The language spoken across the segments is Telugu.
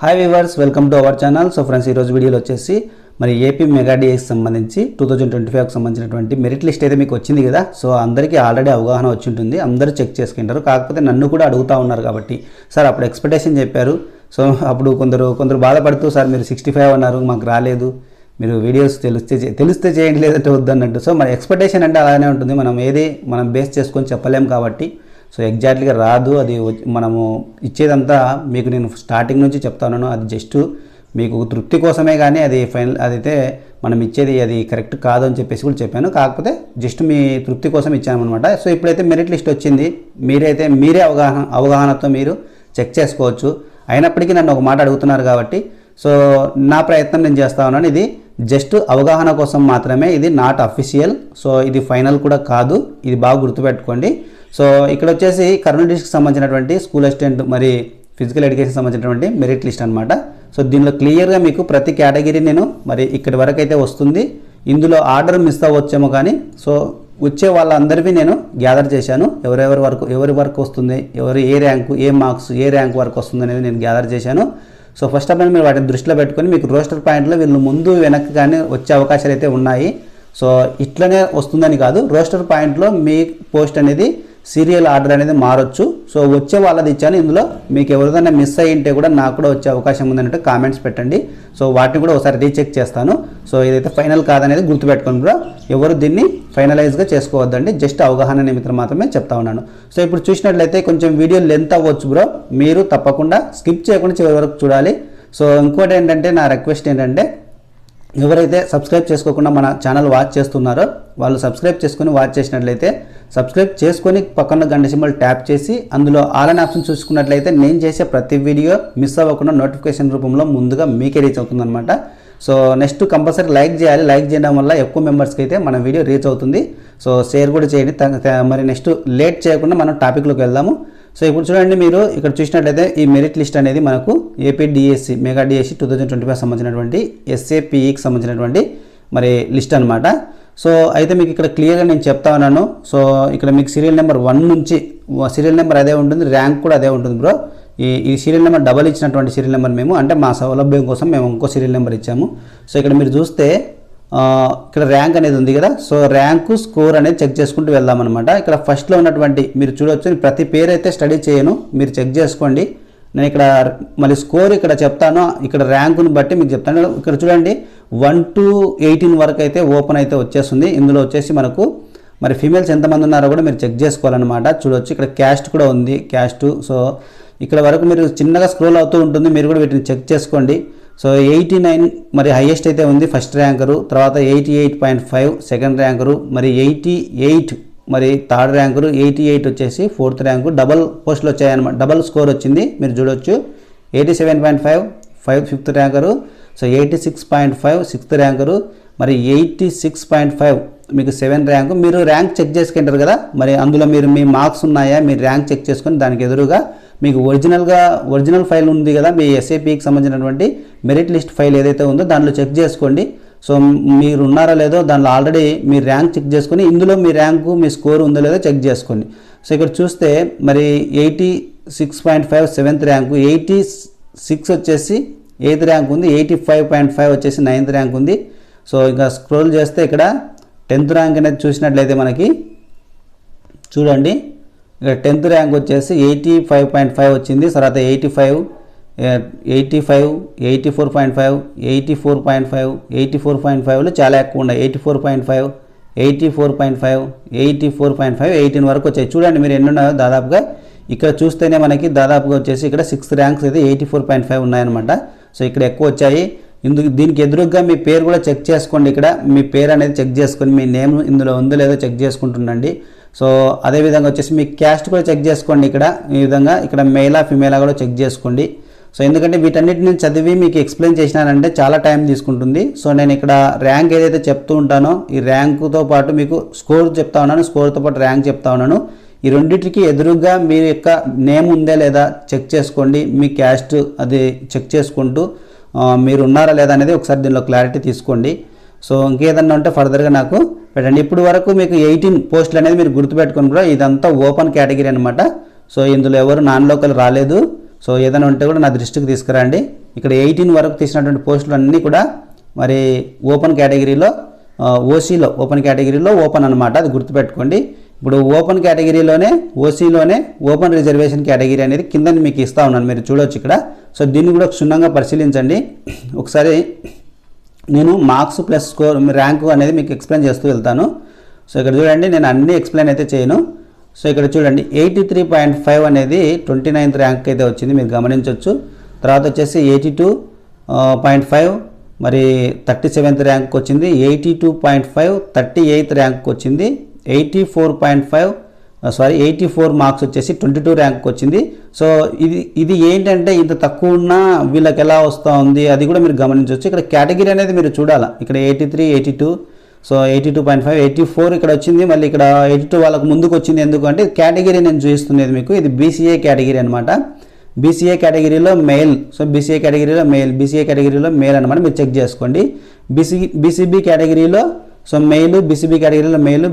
Hi viewers, welcome to our channel. So friends, ఈరోజు వీడియోలో వచ్చేసి మరి ఏపీ మెగా డిఎస్కి సంబంధించి 2025కి సంబంధించినటువంటి మెరిట్ లిస్ట్ అయితే మీకు వచ్చింది కదా. సో అందరికీ ఆల్రెడీ అవగాహన వచ్చి ఉంటుంది, అందరూ చెక్ చేసుకుంటారు. కాకపోతే నన్ను కూడా అడుగుతూ ఉన్నారు కాబట్టి, సార్ అప్పుడు ఎక్స్పెక్టేషన్ చెప్పారు. సో అప్పుడు కొందరు బాధపడుతూ, సార్ మీరు 65 అన్నారు, మాకు రాలేదు, మీరు వీడియోస్ తెలిస్తే చేయండి, లేదంటే వద్దన్నట్టు. సో మన ఎక్స్పెక్టేషన్ అంటే అలానే ఉంటుంది, మనం బేస్ చేసుకొని చెప్పలేం కాబట్టి. సో ఎగ్జాక్ట్లీగా రాదు, అది మనము ఇచ్చేదంతా మీకు నేను స్టార్టింగ్ నుంచి చెప్తాను. అది జస్ట్ మీకు తృప్తి కోసమే, కానీ అది ఫైనల్ అదైతే మనం ఇచ్చేది అది కరెక్ట్ కాదు అని చెప్పేసి కూడా చెప్పాను. కాకపోతే జస్ట్ మీ తృప్తి కోసం ఇచ్చామన్నమాట. సో ఇప్పుడైతే మెరిట్ లిస్ట్ వచ్చింది, మీరే అవగాహనతో మీరు చెక్ చేసుకోవచ్చు. అయినప్పటికీ నన్ను ఒక మాట అడుగుతున్నారు కాబట్టి సో నా ప్రయత్నం నేను చేస్తా ఉన్నాను. ఇది జస్ట్ అవగాహన కోసం మాత్రమే, ఇది నాట్ అఫీషియల్. సో ఇది ఫైనల్ కూడా కాదు, ఇది బాగా గుర్తుపెట్టుకోండి. సో ఇక్కడ వచ్చేసి కర్నూలు డిస్ట్రిక్ట్కి సంబంధించినటువంటి స్కూల్ అసిస్టెంట్ మరి ఫిజికల్ ఎడ్యుకేషన్ సంబంధించినటువంటి మెరిట్ లిస్ట్ అనమాట. సో దీనిలో క్లియర్గా మీకు ప్రతి కేటగిరీ నేను మరి ఇక్కడి వరకు అయితే వస్తుంది. ఇందులో ఆర్డర్ మిస్ అవ్వచ్చేమో, కానీ సో వచ్చే వాళ్ళందరివి నేను గ్యాదర్ చేశాను. ఎవరి వరకు వస్తుంది, ఏ ర్యాంకు, ఏ మార్క్స్, ఏ ర్యాంక్ వరకు వస్తుంది అనేది నేను గ్యాదర్ చేశాను. సో ఫస్ట్ ఆఫ్ ఆల్ మీరు వాటిని దృష్టిలో పెట్టుకొని, మీకు రోస్టర్ పాయింట్లో వీళ్ళు ముందు వెనక్కి కానీ వచ్చే అవకాశాలు అయితే ఉన్నాయి. సో ఇట్లనే వస్తుందని కాదు, రోస్టర్ పాయింట్లో మీ పోస్ట్ అనేది సీరియల్ ఆర్డర్ అనేది మారొచ్చు. సో వచ్చే వాళ్ళది ఇచ్చాను. ఇందులో మీకు ఎవరిదైనా మిస్ అయ్యి ఉంటే కూడా నాకు కూడా వచ్చే అవకాశం ఉందన్నట్టు కామెంట్స్ పెట్టండి. సో వాటిని కూడా ఒకసారి రీచెక్ చేస్తాను. సో ఇదైతే ఫైనల్ కాదనేది గుర్తుపెట్టుకోండి బ్రో. ఎవరు దీన్ని ఫైనలైజ్గా చేసుకోవద్దండి, జస్ట్ అవగాహన నిమిత్తం మాత్రమే చెప్తా ఉన్నాను. సో ఇప్పుడు చూసినట్లయితే కొంచెం వీడియో లెంత్ అవ్వచ్చు బ్రో, మీరు తప్పకుండా స్కిప్ చేయకుండా చివరి వరకు చూడాలి. సో ఇంకోటి ఏంటంటే, నా రిక్వెస్ట్ ఏంటంటే, ఎవరైతే సబ్స్క్రైబ్ చేసుకోకుండా మన ఛానల్ వాచ్ చేస్తున్నారో వాళ్ళు సబ్స్క్రైబ్ చేసుకొని వాచ్ చేసినట్లయితే, సబ్స్క్రైబ్ చేసుకొని పక్కన గంట సింబల్ ట్యాప్ చేసి అందులో ఆల్ అనే ఆప్షన్ చూసుకున్నట్లయితే నేను చేసే ప్రతి వీడియో మిస్ అవ్వకుండా నోటిఫికేషన్ రూపంలో ముందుగా మీకే రీచ్ అవుతుందన్నమాట. సో నెక్స్ట్ కంపల్సరీ లైక్ చేయాలి. లైక్ చేయడం వల్ల ఎక్కువ మెంబర్స్కి అయితే మన వీడియో రీచ్ అవుతుంది. సో షేర్ కూడా చేయండి. మరి నెక్స్ట్ లేట్ చేయకుండా మనం టాపిక్లోకి వెళ్దాము. సో ఇప్పుడు చూడండి, మీరు ఇక్కడ చూసినట్లయితే ఈ మెరిట్ లిస్ట్ అనేది మనకు ఏపీ డిఎస్సి మెగా డిఎస్సి 2025 సంబంధించినటువంటి ఎస్ఏపిఈకి సంబంధించినటువంటి మరి లిస్ట్ అనమాట. సో అయితే మీకు ఇక్కడ క్లియర్గా నేను చెప్తా ఉన్నాను. సో ఇక్కడ మీకు సీరియల్ నెంబర్ 1 నుంచి సీరియల్ నెంబర్ అదే ఉంటుంది, ర్యాంక్ కూడా అదే ఉంటుంది బ్రో. ఈ సీరియల్ నెంబర్ డబల్ ఇచ్చినటువంటి సీరియల్ నెంబర్ మేము, అంటే మా సౌలభ్యం కోసం మేము ఇంకో సీరియల్ నెంబర్ ఇచ్చాము. సో ఇక్కడ మీరు చూస్తే ఇక్కడ ర్యాంక్ అనేది ఉంది కదా. సో ర్యాంకు స్కోర్ అనేది చెక్ చేసుకుంటూ వెళ్దామన్నమాట. ఇక్కడ ఫస్ట్లో ఉన్నటువంటి మీరు చూడవచ్చు, ప్రతి పేరు అయితే స్టడీ చేయను, మీరు చెక్ చేసుకోండి. నేను ఇక్కడ మళ్ళీ స్కోర్ ఇక్కడ చెప్తాను, ఇక్కడ ర్యాంకుని బట్టి మీకు చెప్తాను. ఇక్కడ చూడండి 1 to 18 వరకు అయితే ఓపెన్ అయితే వచ్చేస్తుంది. ఇందులో వచ్చేసి మనకు మరి ఫీమేల్స్ ఎంతమంది ఉన్నారో కూడా మీరు చెక్ చేసుకోవాలన్నమాట. చూడవచ్చు ఇక్కడ క్యాస్ట్ కూడా ఉంది, క్యాస్ట్. సో ఇక్కడ వరకు మీరు చిన్నగా స్క్రోల్ అవుతూ ఉంటుంది, మీరు కూడా వీటిని చెక్ చేసుకోండి. సో 89 మరి హైయెస్ట్ అయితే ఉంది ఫస్ట్ ర్యాంకరు, తర్వాత 88.5 సెకండ్ ర్యాంకరు, మరి 88 మరి థర్డ్ ర్యాంకరు, 88 వచ్చేసి ఫోర్త్ ర్యాంకు. డబల్ పోస్టులు వచ్చాయన్నమాట, డబల్ స్కోర్ వచ్చింది మీరు చూడొచ్చు. 87.5 fifth ranker, so 86.5 sixth ranker, మరి 86.5 మీకు 7th ర్యాంకు. మీరు ర్యాంక్ చెక్ చేసుకుంటారు కదా, మరి అందులో మీ మార్క్స్ ఉన్నాయా, మీరు ర్యాంక్ చెక్ చేసుకొని దానికి ఎదురుగా మీకు ఒరిజినల్ ఫైల్ ఉంది కదా, మీ ఎస్ఏపికి సంబంధించినటువంటి మెరిట్ లిస్ట్ ఫైల్ ఏదైతే ఉందో దానిలో చెక్ చేసుకోండి. సో మీరు ఉన్నారో లేదో దానిలో ఆల్రెడీ మీ ర్యాంక్ చెక్ చేసుకొని ఇందులో మీ ర్యాంకు మీ స్కోర్ ఉందో లేదో చెక్ చేసుకోండి. సో ఇక్కడ చూస్తే మరి 86.5 7th ర్యాంకు, 86 వచ్చేసి 8th ర్యాంక్ ఉంది, 85.5 వచ్చేసి 9th ర్యాంక్ ఉంది. సో ఇంకా స్క్రోల్ చేస్తే ఇక్కడ 10th ర్యాంక్ అనేది చూసినట్లయితే మనకి చూడండి, ఇక్కడ 10th ర్యాంక్ వచ్చేసి 85.5 వచ్చింది. తర్వాత 85, 84.5, 84.5లో చాలా ఎక్కువ ఉన్నాయి. 84.5, 84.5, 18 వరకు వచ్చాయి. చూడండి మీరు ఎన్ని ఉన్నాయో దాదాపుగా. ఇక్కడ చూస్తేనే మనకి దాదాపుగా వచ్చేసి ఇక్కడ 6th ర్యాంక్స్ అయితే 84.5 ఉన్నాయన్నమాట. సో ఇక్కడ ఎక్కువ వచ్చాయి. దీనికి ఎదురుగా మీ పేరు కూడా చెక్ చేసుకోండి. ఇక్కడ మీ పేరు అనేది చెక్ చేసుకొని మీ నేమ్ ఇందులో ఉందో లేదో చెక్ చేసుకుంటుండండి. సో అదేవిధంగా వచ్చేసి మీ క్యాస్ట్ కూడా చెక్ చేసుకోండి. ఇక్కడ ఈ విధంగా ఇక్కడ మేలా ఫిమేలా కూడా చెక్ చేసుకోండి. సో ఎందుకంటే వీటన్నిటిని నేను చదివి మీకు ఎక్స్ప్లెయిన్ చేసినానంటే చాలా టైం తీసుకుంటుంది. సో నేను ఇక్కడ ర్యాంక్ ఏదైతే చెప్తూ ఉంటానో ఈ ర్యాంకుతో పాటు మీకు స్కోర్ చెప్తా ఉన్నాను, స్కోర్తో పాటు ర్యాంక్ చెప్తా ఉన్నాను. ఈ రెండింటికి ఎదురుగా మీ యొక్క నేమ్ ఉందా లేదా చెక్ చేసుకోండి. మీ క్యాస్ట్ అది చెక్ చేసుకుంటూ మీరు ఉన్నారా లేదా అనేది ఒకసారి దీనిలో క్లారిటీ తీసుకోండి. సో ఇంకేదన్నా ఉంటే ఫర్దర్గా నాకు పెట్టండి. ఇప్పుడు వరకు మీకు 18 పోస్టులు అనేది మీరు గుర్తుపెట్టుకుని కూడా ఇదంతా ఓపెన్ కేటగిరీ అనమాట. సో ఇందులో ఎవరు నాన్ లోకల్ రాలేదు. సో ఏదైనా ఉంటే కూడా నా దృష్టికి తీసుకురండి. ఇక్కడ 18 వరకు తీసినటువంటి పోస్టులు అన్నీ కూడా మరి ఓపెన్ కేటగిరీలో ఓసీలో ఓపెన్ కేటగిరీలో ఓపెన్ అనమాట, అది గుర్తుపెట్టుకోండి. ఇప్పుడు ఓపెన్ కేటగిరీలోనే ఓసీలోనే ఓపెన్ రిజర్వేషన్ కేటగిరీ అనేది కింద మీకు ఇస్తూ ఉన్నాను, మీరు చూడొచ్చు ఇక్కడ. సో దీన్ని కూడా క్షుణ్ణంగా పరిశీలించండి. ఒకసారి నేను మార్క్స్ ప్లస్ స్కోర్ ర్యాంకు అనేది మీకు ఎక్స్ప్లెయిన్ చేస్తూ వెళ్తాను. సో ఇక్కడ చూడండి, నేను అన్నీ ఎక్స్ప్లెయిన్ అయితే చేయను. సో ఇక్కడ చూడండి 83.5 అనేది 29th ర్యాంక్ అయితే వచ్చింది, మీరు గమనించవచ్చు. తర్వాత వచ్చేసి 82.5 మరి 37th ర్యాంక్ వచ్చింది, 82.5 38th ర్యాంక్ వచ్చింది, 84 మార్క్స్ వచ్చేసి 22 ర్యాంక్ వచ్చింది. సో ఇది ఏంటంటే ఇంత తక్కువ ఉన్నా వీళ్ళకి ఎలా వస్తూ ఉంది అది కూడా మీరు గమనించవచ్చు. ఇక్కడ కేటగిరీ అనేది మీరు చూడాలా, ఇక్కడ 83 82 సో 82.5 84 ఇక్కడ వచ్చింది, మళ్ళీ ఇక్కడ 82 వాళ్ళకు ముందుకు వచ్చింది. ఎందుకంటే కేటగిరీ నేను చూపిస్తున్నది మీకు, ఇది బీసీఏ కేటగిరీ అనమాట. బీసీఏ కేటగిరీలో మెయిల్, సో బీసీఏ కేటగిరీలో మెయిల్ అనమాట, మీరు చెక్ చేసుకోండి. బీసీబీ కేటగిరీలో సో మెయిల్, బీసీబీ కేటగిరీలో మెయిల్,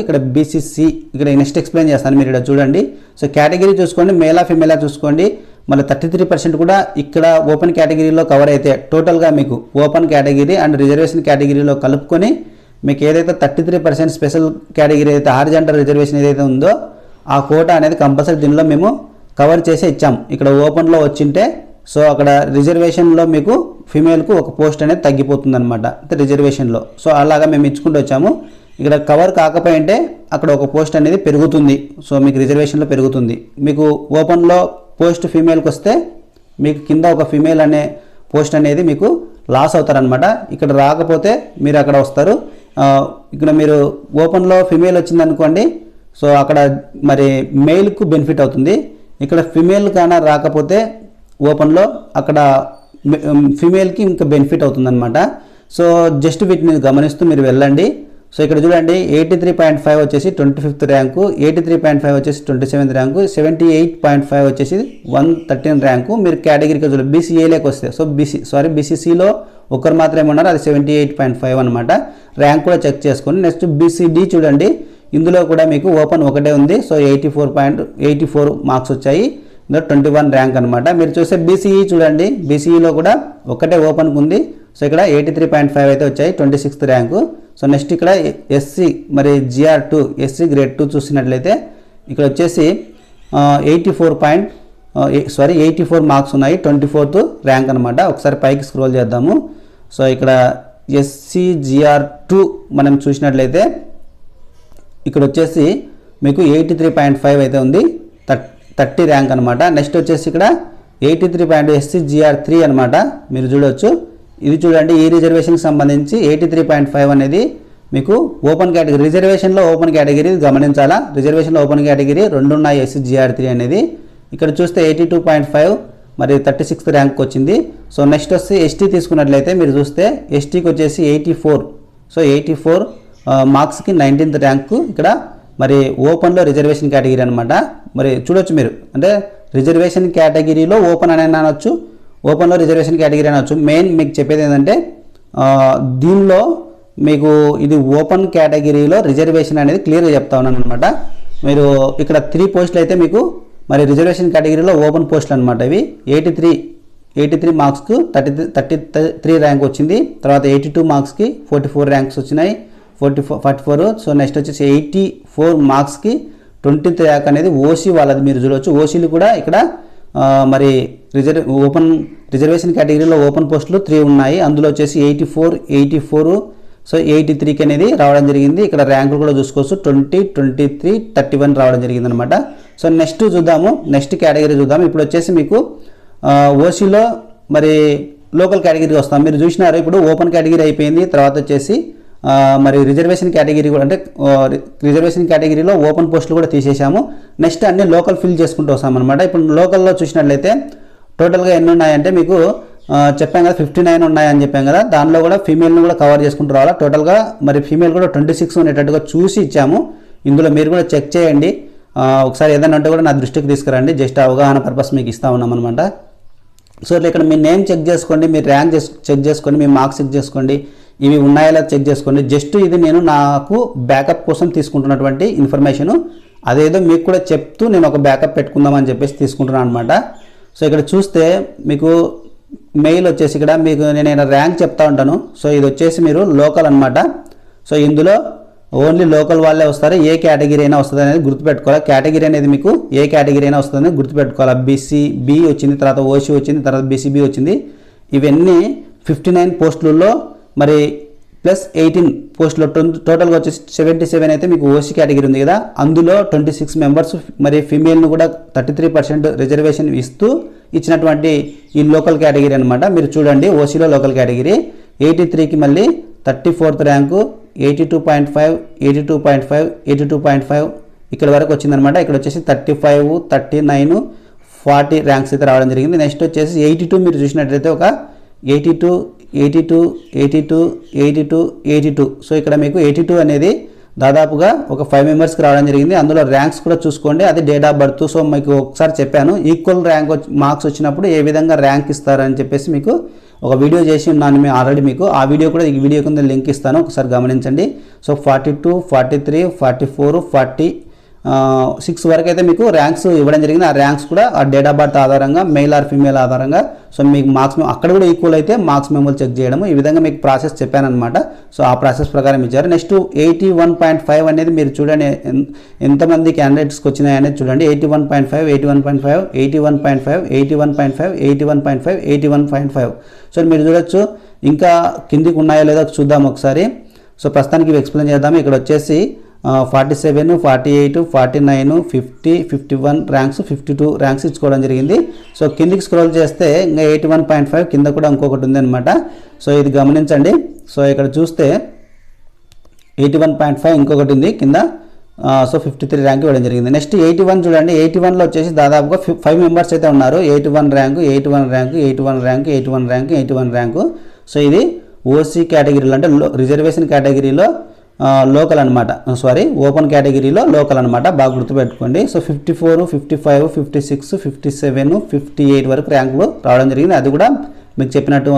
ఇక్కడ బీసీసీ, ఇక్కడ నెక్స్ట్ ఎక్స్ప్లెయిన్ చేస్తాను, మీరు ఇక్కడ చూడండి. సో కేటగిరీ చూసుకోండి, మేలా ఫిమేలా చూసుకోండి. మళ్ళీ 33% కూడా ఇక్కడ ఓపెన్ కేటగిరీలో కవర్ అయితే టోటల్గా మీకు ఓపెన్ కేటగిరీ అండ్ రిజర్వేషన్ కేటగిరీలో కలుపుకొని మీకు ఏదైతే 33% స్పెషల్ కేటగిరీ అయితే హారిజాంటల్ రిజర్వేషన్ ఏదైతే ఉందో ఆ కోటా అనేది కంపల్సరీ దీనిలో మేము కవర్ చేసి ఇచ్చాం. ఇక్కడ ఓపెన్లో వచ్చింటే సో అక్కడ రిజర్వేషన్లో మీకు ఫీమేల్కు ఒక పోస్ట్ అనేది తగ్గిపోతుంది అనమాట రిజర్వేషన్లో. సో అలాగా మేము ఇచ్చుకుంటూ వచ్చాము. ఇక్కడ కవర్ కాకపోయింటే అక్కడ ఒక పోస్ట్ అనేది పెరుగుతుంది, సో మీకు రిజర్వేషన్లో పెరుగుతుంది. మీకు ఓపెన్లో పోస్ట్ ఫీమేల్కి వస్తే మీకు కింద ఒక ఫీమేల్ అనే పోస్ట్ అనేది మీకు లాస్ అవుతారనమాట. ఇక్కడ రాకపోతే మీరు అక్కడ వస్తారు. ఇక్కడ మీరు ఓపెన్లో ఫీమేల్ వచ్చిందనుకోండి, సో అక్కడ మరి మెయిల్కు బెనిఫిట్ అవుతుంది. ఇక్కడ ఫీమేల్ కానీ రాకపోతే ఓపెన్లో అక్కడ ఫీమేల్కి ఇంకా బెనిఫిట్ అవుతుందన్నమాట. సో జస్ట్ వీటిని గమనిస్తూ మీరు వెళ్ళండి. సో ఇక్కడ చూడండి 83.5 వచ్చేసి 25th ర్యాంకు, 83.5 వచ్చేసి 27th ర్యాంకు, 78.5 వచ్చేసి 113 ర్యాంకు. మీరు కేటగిరీకి చూడండి, బీసీఏలోకి వస్తే సో బీసీసీలో ఒకరు మాత్రమే ఉన్నారు, అది 78.5 అనమాట. ర్యాంక్ కూడా చెక్ చేసుకోండి. నెక్స్ట్ బీసీడీ చూడండి, ఇందులో కూడా మీకు ఓపెన్ ఒకటే ఉంది, సో 84 మార్క్స్ వచ్చాయి, ఇందులో 21 ర్యాంక్ అనమాట. మీరు చూస్తే బీసీఈ చూడండి, బీసీఈలో కూడా ఒకటే ఓపెన్కి ఉంది, సో ఇక్కడ 83.5 అయితే వచ్చాయి, 26th ర్యాంకు. సో నెక్స్ట్ ఇక్కడ ఎస్సీ మరి GR2 ఎస్సీ గ్రేడ్ 2 చూసినట్లయితే ఇక్కడ వచ్చేసి 84 మార్క్స్ ఉన్నాయి, 24th ర్యాంక్ అనమాట. ఒకసారి పైకి స్క్రోల్ చేద్దాము. సో ఇక్కడ ఎస్సీ GR2 మనం చూసినట్లయితే ఇక్కడ వచ్చేసి మీకు 83.5 అయితే ఉంది, 30 ర్యాంక్ అనమాట. నెక్స్ట్ వచ్చేసి ఇక్కడ 83 ఎస్సీ GR3 అనమాట, మీరు చూడవచ్చు. ఇది చూడండి, ఈ రిజర్వేషన్కి సంబంధించి 83.5 అనేది మీకు ఓపెన్ కేటగిరీ, రిజర్వేషన్లో ఓపెన్ కేటగిరీ గమనించాలా. రిజర్వేషన్లో ఓపెన్ కేటగిరీ 2 ఉన్నాయి, ఎస్సీ GR3 అనేది. ఇక్కడ చూస్తే 82.5 మరి 36th ర్యాంక్ వచ్చింది. సో నెక్స్ట్ వచ్చి ఎస్టీ తీసుకున్నట్లయితే మీరు చూస్తే ఎస్టీకి వచ్చేసి 84, సో 84 మార్క్స్కి 19th ర్యాంకు ఇక్కడ మరి ఓపెన్లో రిజర్వేషన్ కేటగిరీ అనమాట. మరి చూడొచ్చు మీరు, అంటే రిజర్వేషన్ కేటగిరీలో ఓపెన్ అని అనొచ్చు, ఓపెన్లో రిజర్వేషన్ కేటగిరీ అనొచ్చు. మెయిన్ మీకు చెప్పేది ఏంటంటే దీనిలో మీకు ఇది ఓపెన్ కేటగిరీలో రిజర్వేషన్ అనేది క్లియర్గా చెప్తా ఉన్నాను అనమాట. మీరు ఇక్కడ 3 పోస్టులు అయితే మీకు మరి రిజర్వేషన్ కేటగిరీలో ఓపెన్ పోస్టులు అనమాట. ఇవి 83 మార్క్స్కు 33 ర్యాంక్ వచ్చింది. తర్వాత 82 మార్క్స్కి 44 ర్యాంక్స్ వచ్చినాయి, 44. సో నెక్స్ట్ వచ్చేసి 84 మార్క్స్కి 20th ర్యాంక్ అనేది ఓసీ వాళ్ళది, మీరు చూడవచ్చు. ఓసీలు కూడా ఇక్కడ మరి ఓపెన్ రిజర్వేషన్ కేటగిరీలో ఓపెన్ పోస్టులు 3 ఉన్నాయి, అందులో వచ్చేసి 84 సో 83కి అనేది రావడం జరిగింది. ఇక్కడ ర్యాంకులు కూడా చూసుకోవచ్చు, 20 23 31 రావడం జరిగింది అనమాట. సో నెక్స్ట్ చూద్దాము, నెక్స్ట్ కేటగిరీ చూద్దాము. ఇప్పుడు వచ్చేసి మీకు ఓసీలో మరి లోకల్ కేటగిరీ వస్తాం. మీరు చూసినారు, ఇప్పుడు ఓపెన్ కేటగిరీ అయిపోయింది, తర్వాత వచ్చేసి మరి రిజర్వేషన్ కేటగిరీ కూడా, అంటే రిజర్వేషన్ కేటగిరీలో ఓపెన్ పోస్టులు కూడా తీసేసాము. నెక్స్ట్ అన్ని లోకల్ ఫిల్ చేసుకుంటూ వస్తాం అనమాట. ఇప్పుడు లోకల్లో చూసినట్లయితే టోటల్గా ఎన్ని ఉన్నాయంటే మీకు చెప్పాం కదా 59 ఉన్నాయని చెప్పాం కదా, దానిలో కూడా ఫీమేల్ని కూడా కవర్ చేసుకుంటూ రావాలా. టోటల్గా మరి ఫీమేల్ కూడా 26 ఉండేటట్టుగా చూసి ఇచ్చాము. ఇందులో మీరు కూడా చెక్ చేయండి, ఒకసారి ఏదైనా ఉంటే కూడా నా దృష్టికి తీసుకురండి, జస్ట్ అవగాహన పర్పస్ మీకు ఇస్తా ఉన్నాం అనమాట. సో ఇక్కడ మీ నేమ్ చెక్ చేసుకోండి, మీ ర్యాంక్ చెక్ చేసుకోండి, మీ మార్క్స్ చెక్ చేసుకోండి, ఇవి ఉన్నాయో చెక్ చేసుకోండి. జస్ట్ ఇది నేను నాకు బ్యాకప్ కోసం తీసుకుంటున్నటువంటి ఇన్ఫర్మేషను, అదేదో మీకు కూడా చెప్తూ నేను ఒక బ్యాకప్ పెట్టుకుందామని చెప్పేసి తీసుకుంటున్నాను అనమాట. సో ఇక్కడ చూస్తే మీకు మెయిల్ వచ్చేసి ఇక్కడ మీకు నేను ర్యాంక్ చెప్తా ఉంటాను. సో ఇది వచ్చేసి మీరు లోకల్ అనమాట. సో ఇందులో ఓన్లీ లోకల్ వాళ్ళే వస్తారు. ఏ కేటగిరీ అయినా వస్తుంది అనేది గుర్తుపెట్టుకోవాలి. కేటగిరీ అనేది మీకు ఏ కేటగిరీ అయినా వస్తుంది అనేది గుర్తుపెట్టుకోవాలి. బీసీబీ వచ్చింది, తర్వాత ఓసీ వచ్చింది, తర్వాత బీసీబీ వచ్చింది. ఇవన్నీ 59 పోస్టులలో మరి ప్లస్ 18 పోస్టులో టోటల్గా వచ్చేసి 77 అయితే మీకు ఓసీ కేటగిరీ ఉంది కదా, అందులో 26 మెంబర్స్ మరి ఫీమేల్ను కూడా 33% రిజర్వేషన్ ఇస్తూ ఇచ్చినటువంటి ఈ లోకల్ కేటగిరీ అనమాట. మీరు చూడండి ఓసీలో లోకల్ కేటగిరీ 83కి మళ్ళీ 34th ర్యాంకు 82.5, 82.5, 82.5 ఇక్కడ వరకు వచ్చిందనమాట. ఇక్కడ వచ్చేసి 35, 39, 40 ర్యాంక్స్ అయితే రావడం జరిగింది. నెక్స్ట్ వచ్చేసి 82 మీరు చూసినట్లయితే ఒక 82, 82, 82, 82, 82. సో ఇక్కడ మీకు 82 అనేది దాదాపుగా ఒక 5 మెంబర్స్కి రావడం జరిగింది. అందులో ర్యాంక్స్ కూడా చూసుకోండి, అది డేట్ ఆఫ్ బర్త్. సో మీకు ఒకసారి చెప్పాను ఈక్వల్ ర్యాంక్ మార్క్స్ వచ్చినప్పుడు ఏ విధంగా ర్యాంక్ ఇస్తారని చెప్పేసి మీకు ఒక వీడియో చేసి ఉన్నాను మేము ఆల్రెడీ. మీకు ఆ వీడియో కూడా ఈ వీడియో కింద లింక్ ఇస్తాను, ఒకసారి గమనించండి. సో 42, 43, 44, 46 వరకు అయితే మీకు ర్యాంక్స్ ఇవ్వడం జరిగింది. ఆ ర్యాంక్స్ కూడా ఆ డేట్ ఆఫ్ బర్త్ ఆధారంగా మెయిల్ ఆర్ ఫీమేల్ ఆధారంగా సో మీకు మార్క్స్ అక్కడ కూడా ఈక్వల్ అయితే మార్క్స్ మెమోలు చెక్ చేయడము, ఈ విధంగా మీకు ప్రాసెస్ చెప్పాను అనమాట. సో ఆ ప్రాసెస్ ప్రకారం ఇచ్చారు. నెక్స్ట్ 81.5 అనేది మీరు చూడండి ఎంతమంది క్యాండిడేట్స్కి వచ్చినాయి అనేది చూడండి. 81.5, 81.5, 81.5, 81.5, 81.5, 81.5. సో మీరు చూడొచ్చు. ఇంకా కిందికి ఉన్నాయో లేదో చూద్దాం ఒకసారి. సో ప్రస్తుతానికి ఇవి ఎక్స్ప్లెయిన్ చేద్దాము. ఇక్కడ వచ్చేసి 47, 48, 49, 50, 51 ర్యాంక్స్, 52 ర్యాంక్స్ ఇచ్చుకోవడం జరిగింది. సో కిందికి స్క్రోల్ చేస్తే ఇంకా 81.5 కింద కూడా ఇంకొకటి ఉంది అనమాట. సో ఇది గమనించండి. సో ఇక్కడ చూస్తే 81.5 ఇంకొకటి ఉంది కింద. సో 53 ర్యాంక్ ఇవ్వడం జరిగింది. నెక్స్ట్ 81 చూడండి. 81లో వచ్చేసి దాదాపుగా 5 మెంబర్స్ అయితే ఉన్నారు. 81 rank, 81 rank, 81 rank, 81 rank, 81 rank. So ఇది ఓసీ కేటగిరీలో అంటే రిజర్వేషన్ కేటగిరీలో లోకల్ అనమాట, సారీ ఓపెన్ కేటగిరీలో లోకల్ అనమాట, బాగా గుర్తుపెట్టుకోండి. సో 54, 55, 56, 57, 58 వరకు ర్యాంకులు రావడం జరిగింది. అది కూడా మీకు చెప్పినట్టు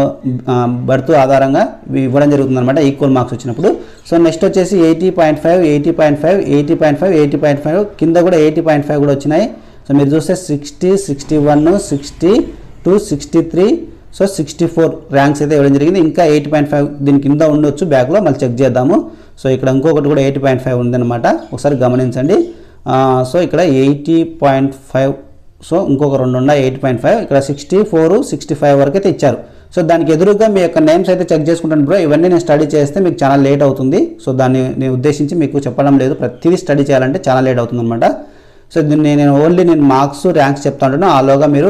బర్త్ ఆధారంగా ఇవ్వడం జరుగుతుంది అనమాట ఈక్వల్ మార్క్స్ వచ్చినప్పుడు. సో నెక్స్ట్ వచ్చేసి 80.5, 80.5, 80.5, 80.5 కింద కూడా 80.5 కూడా వచ్చినాయి. సో మీరు చూస్తే 60, 61, 62, 63, సో 64 ర్యాంక్స్ అయితే ఇవ్వడం జరిగింది. ఇంకా 80.5 దీని కింద ఉండొచ్చు, బ్యాక్లో మళ్ళీ చెక్ చేద్దాము. సో ఇక్కడ ఇంకొకటి కూడా 80.5 ఉందన్నమాట, ఒకసారి గమనించండి. సో ఇక్కడ 80.5, సో ఇంకొక 2 ఉన్నాయి 8.5, ఇక్కడ 64, 65 వరకు అయితే ఇచ్చారు. సో దానికి ఎదురుగా మీ యొక్క నేమ్స్ అయితే చెక్ చేసుకుంటాను బ్రో. ఇవన్నీ నేను స్టడీ చేస్తే మీకు చాలా లేట్ అవుతుంది. సో దాన్ని నేను ఉద్దేశించి మీకు చెప్పడం లేదు, ప్రతిదీ స్టడీ చేయాలంటే చాలా లేట్ అవుతుంది అనమాట. సో దీన్ని నేను మార్క్స్ ర్యాంక్స్ చెప్తా ఉంటాను, ఆలోగా మీరు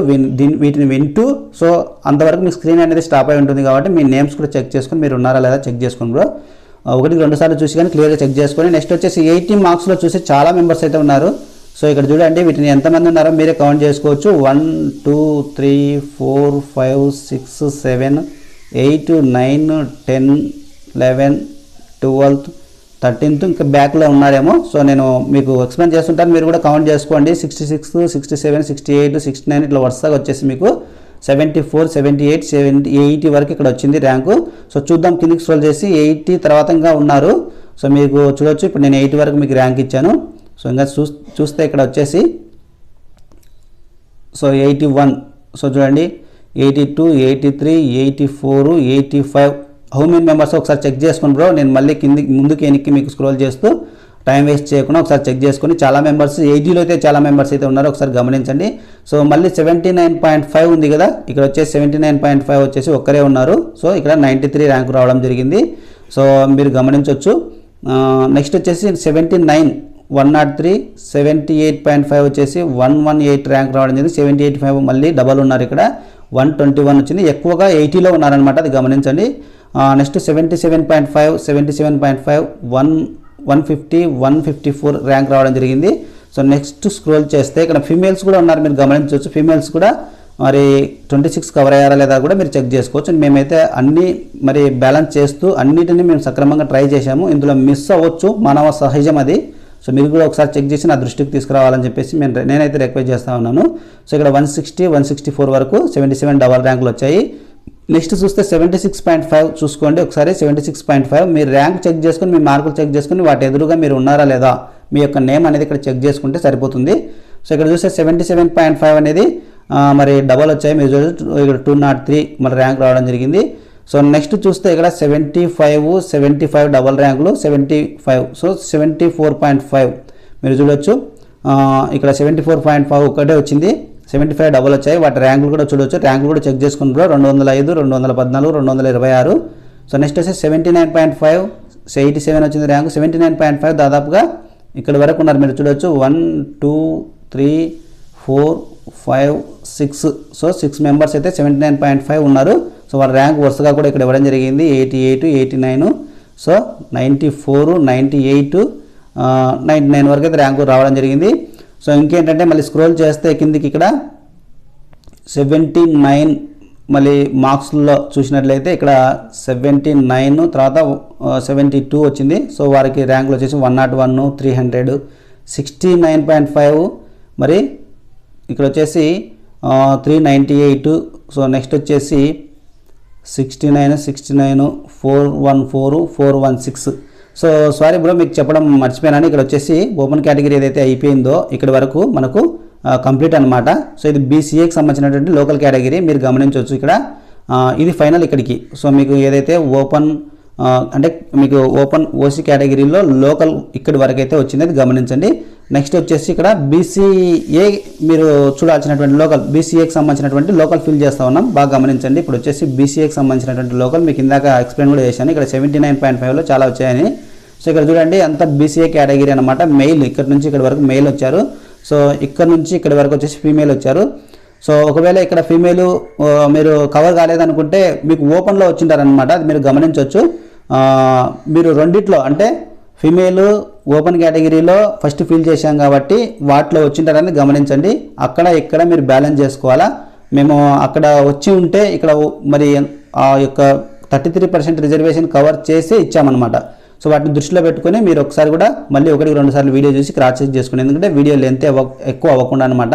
వీటిని వింటూ సో అంతవరకు మీ స్క్రీన్ అనేది స్టాప్ అయి ఉంటుంది కాబట్టి మీ నేమ్స్ కూడా చెక్ చేసుకొని మీరు ఉన్నారా లేదా చెక్ చేసుకోండి బ్రో. 1-2 సార్లు చూసి కానీ క్లియర్గా చెక్ చేసుకొని. నెక్స్ట్ వచ్చేసి 80 మార్క్స్లో చూసి చాలా మెంబర్స్ అయితే ఉన్నారు. సో ఇక్కడ చూడండి వీటిని ఎంతమంది ఉన్నారో మీరే కౌంట్ చేసుకోవచ్చు. 1, 2, 3, 4, 5, 6, 7, 8, 9, 10, 11, 12, 13th ఇంకా బ్యాక్లో ఉన్నారేమో. సో నేను మీకు ఎక్స్ప్లెయిన్ చేస్తుంటాను, మీరు కూడా కౌంట్ చేసుకోండి. 66, 67, 68, 69 ఇట్లా వరుసగా వచ్చేసి మీకు 74, 78, 80 వరకు ఇక్కడ వచ్చింది ర్యాంకు. సో చూద్దాం కిందికి స్క్రోల్ చేసి 80 తర్వాత ఇంకా ఉన్నారు. సో మీకు చూడొచ్చు ఇప్పుడు నేను 80 వరకు మీకు ర్యాంక్ ఇచ్చాను. సో ఇంకా చూస్తే ఇక్కడ వచ్చేసి సో 81, సో చూడండి 82, 83, 84, 85 హౌ మెనీ మెంబర్స్ ఒకసారి చెక్ చేసుకోండి బ్రో. నేను మళ్ళీ ముందుకు వెనక్కి మీకు స్క్రోల్ చేస్తూ టైం వేస్ట్ చేయకుండా ఒకసారి చెక్ చేసుకొని. చాలా మెంబర్స్ 80లో అయితే చాలా మెంబర్స్ అయితే ఉన్నారు, ఒకసారి గమనించండి. సో మళ్ళీ 79.5 ఉంది కదా, ఇక్కడ వచ్చేసి 79.5 వచ్చేసి ఒక్కరే ఉన్నారు. సో ఇక్కడ 93 ర్యాంక్ రావడం జరిగింది. సో మీరు గమనించవచ్చు. నెక్స్ట్ వచ్చేసి 79, 103, 78.5 వచ్చేసి 118 ర్యాంక్ రావడం జరిగింది. 78.5 మళ్ళీ డబల్ ఉన్నారు, ఇక్కడ 121 వచ్చింది. ఎక్కువగా 80లో ఉన్నారనమాట, అది గమనించండి. నెక్స్ట్ 77.5, 77.5, 150, 154 ర్యాంక్ రావడం జరిగింది. సో నెక్స్ట్ స్క్రోల్ చేస్తే ఇక్కడ ఫీమేల్స్ కూడా ఉన్నారు, మీరు గమనించవచ్చు. ఫీమేల్స్ కూడా మరి 26 కవర్ అయ్యారా లేదా కూడా మీరు చెక్ చేసుకోవచ్చు. మేమైతే అన్నీ మరి బ్యాలెన్స్ చేస్తూ అన్నిటిని మేము సక్రమంగా ట్రై చేశాము. ఇందులో మిస్ అవ్వచ్చు, మానవ సహజం అది. సో మీరు కూడా ఒకసారి చెక్ చేసి నా దృష్టికి తీసుకురావాలని చెప్పేసి నేనైతే రిక్వెస్ట్ చేస్తూ ఉన్నాను. సో ఇక్కడ 160, 164 వరకు 77 డబల్ ర్యాంకులు వచ్చాయి. నెక్స్ట్ చూస్తే 76.5 చూసుకోండి ఒకసారి. 76.5 మీరు ర్యాంక్ చెక్ చేసుకొని మీ మార్కులు చెక్ చేసుకొని వాటి ఎదురుగా మీరు ఉన్నారా లేదా మీ యొక్క నేమ్ అనేది ఇక్కడ చెక్ చేసుకుంటే సరిపోతుంది. సో ఇక్కడ చూస్తే 77.5 అనేది మరి డబల్ వచ్చాయి. మీరు చూడొచ్చు ఇక్కడ 203 మరి ర్యాంక్ రావడం జరిగింది. సో నెక్స్ట్ చూస్తే ఇక్కడ 75 డబల్ ర్యాంకులు 75, సో 74.5 మీరు చూడొచ్చు. ఇక్కడ 74.5 ఒక్కటే వచ్చింది, 75 డబల్ వచ్చాయి. వాటి ర్యాంకులు కూడా చూడొచ్చు, ర్యాంకులు కూడా చెక్ చేసుకుంటారు. 205, 214, 226. సో నెక్స్ట్ వచ్చి 79.5, 87 వచ్చింది ర్యాంకు. 79.5 దాదాపుగా ఇక్కడ వరకు ఉన్నారు మీరు చూడొచ్చు. 1 2 3 4 5 6, సో 6 మెంబర్స్ అయితే 79.5 ఉన్నారు. సో వాళ్ళ ర్యాంక్ వరుసగా కూడా ఇక్కడ ఇవ్వడం జరిగింది. 88, 89, సో 94, 98, 99 వరకు అయితే ర్యాంకు రావడం జరిగింది. సో ఇంకేంటంటే మళ్ళీ స్క్రోల్ చేస్తే కిందికి ఇక్కడ 79 మళ్ళీ మార్క్స్లో చూసినట్లయితే ఇక్కడ 79 తర్వాత 72 వచ్చింది. సో వారికి ర్యాంకులు వచ్చేసి 101, 300, 69.5 మరి ఇక్కడ వచ్చేసి 398. సో నెక్స్ట్ వచ్చేసి 69, 414, 416. సో సారీ బ్రో మీకు చెప్పడం మర్చిపోయాను. ఇక్కడ వచ్చేసి ఓపెన్ కేటగిరీ ఏదైతే అయిపోయిందో ఇక్కడ వరకు మనకు కంప్లీట్ అనమాట. సో ఇది బీసీఏకి సంబంధించినటువంటి లోకల్ కేటగిరీ మీరు గమనించవచ్చు. ఇక్కడ ఇది ఫైనల్ ఇక్కడికి. సో మీకు ఏదైతే ఓపెన్ అంటే మీకు ఓపెన్ ఓసీ కేటగిరీలో లోకల్ ఇక్కడి వరకు అయితే వచ్చింది, అది గమనించండి. నెక్స్ట్ వచ్చేసి ఇక్కడ బీసీఏ మీరు చూడాల్సినటువంటి లోకల్, బీసీఏకి సంబంధించినటువంటి లోకల్ ఫిల్ చేస్తూ ఉన్నాం, బాగా గమనించండి. ఇప్పుడు వచ్చేసి బీసీఏకి సంబంధించినటువంటి లోకల్ మీకు ఇందాక ఎక్స్ప్లెయిన్ కూడా చేశాను. ఇక్కడ 79.5లో చాలా వచ్చాయని. సో ఇక్కడ చూడండి అంత బీసీఏ కేటగిరీ అనమాట. మెయిల్ ఇక్కడ నుంచి ఇక్కడ వరకు మెయిల్ వచ్చారు. సో ఇక్కడ నుంచి ఇక్కడ వరకు వచ్చేసి ఫీమేల్ వచ్చారు. సో ఒకవేళ ఇక్కడ ఫీమేల్ మీరు కవర్ కాలేదనుకుంటే మీకు ఓపెన్లో వచ్చింటారనమాట, అది మీరు గమనించవచ్చు. మీరు రెండిట్లో అంటే ఫీమేల్ ఓపెన్ కేటగిరీలో ఫస్ట్ ఫిల్ చేశాం కాబట్టి వాటిలో వచ్చింటారని గమనించండి. అక్కడ ఇక్కడ మీరు బ్యాలెన్స్ చేసుకోవాలా. మేము అక్కడ వచ్చి ఉంటే ఇక్కడ మరి ఆ యొక్క 33% రిజర్వేషన్ కవర్ చేసి ఇచ్చామన్నమాట. సో వాటిని దృష్టిలో పెట్టుకొని మీరు ఒకసారి కూడా మళ్ళీ 1-2 సార్లు వీడియో చూసి క్రాస్ చెక్ చేసుకోండి, ఎందుకంటే వీడియో లెంత్ ఎక్కువ అవ్వకుండా అనమాట.